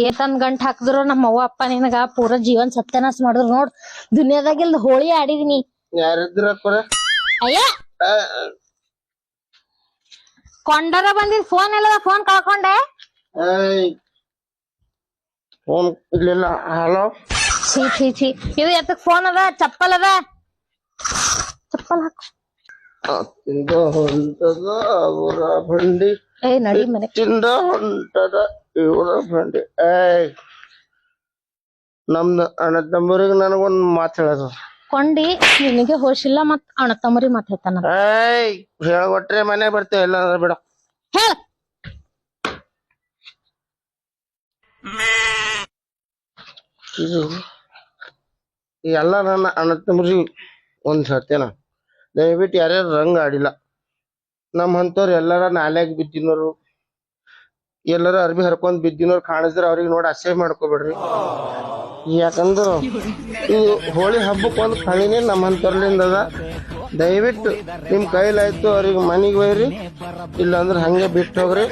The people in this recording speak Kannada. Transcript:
ಏತನ್ ಗಂಟ್ ಹಾಕಿದ್ರು ನಮ್ಮ ಅವ್ವ ಅಪ್ಪ ನಿನಗ ಪೂರ ಜೀವನ್ ಸತ್ಯನಾಶ ಮಾಡಿದ್ರು ನೋಡ್. ದುನಿಯಾದಾಗಿಲ್ದ ಹೋಳಿ ಆಡಿದೀನಿ. ಯಾರಿದ್ರ ಅಯ್ಯ ಕೊಂಡರ ಬಂದಿದ್ ಫೋನ್ ಎಲ್ಲದ ಫೋನ್ ಕಳ್ಕೊಂಡೆ. ಫೋನ್ ಇರ್ಲಿಲ್ಲ. ಹಲೋ ಛೀ ಛೀ ಛೀ ಇದು ಎತ್ತಕ್ ಫೋನ್ ಅದ ಚಪ್ಪಲ್ ಅದ ಚಪ್ಪಲ್ ಹಾಕು. ತಿಂದ ಹೊಂಟದ ಅವರ ಬಂಡಿ ನಡಿ ಮನೆ ತಿಂದ ಹೊಂಟದ ಇವರ ಬಂಡಿ. ನಮ್ದು ಅಣ್ಣ ತಮ್ಮರಿಗೆ ನನಗೊಂದ್ ಮಾತು ಹೇಳೋದು. ಕೊಂಡಿ ನಿನಗೆ ಹೋಶಿಲ್ಲ ಮತ್ ಅಣ್ಣ ತಮ್ಮರಿ ಮಾತ್ ಹೇಳ್ತಾನ. ಹೇಳ್ಕೊಟ್ರೆ ಮನೆ ಬರ್ತೇವೆ ಇಲ್ಲ ಅಂದ್ರೆ ಬಿಡ. ಹೇಳ ಇದು ಎಲ್ಲ ನನ್ನ ಅಣ್ಣ ತಮ್ಮರಿಗೆ ಒಂದ್ ಸತ್ಯನ ದಯವಿಟ್ಟು ಯಾರ್ಯಾರು ರಂಗ್ ಆಡಿಲ್ಲ. ನಮ್ಮಂತವ್ರು ಎಲ್ಲಾರ ನಾಲ್ಯಾಗ ಬಿದ್ದಿನೋರು ಎಲ್ಲಾರ ಅರ್ಬಿ ಹರ್ಕೊಂಡ್ ಬಿದ್ದಿನವ್ರು ಕಾಣಿಸಿದ್ರೆ ಅವ್ರಿಗೆ ನೋಡಿ ಅಸಹ್ಯ ಮಾಡ್ಕೋಬೇಡ್ರಿ. ಯಾಕಂದ್ರ ಇದು ಹೋಳಿ ಹಬ್ಬಕ್ಕೆ ಒಂದು ಕಳಿನೇ ನಮ್ಮಂತವ್ರಲಿಂದ ಅದ. ದಯವಿಟ್ಟು ನಿಮ್ ಕೈಲಾಯ್ತು ಅವ್ರಿಗೆ ಮನಿಗೆ ಒಯ್ರಿ, ಇಲ್ಲಾಂದ್ರೆ ಹಂಗೆ ಬಿಟ್ಟು ಹೋಗ್ರಿ.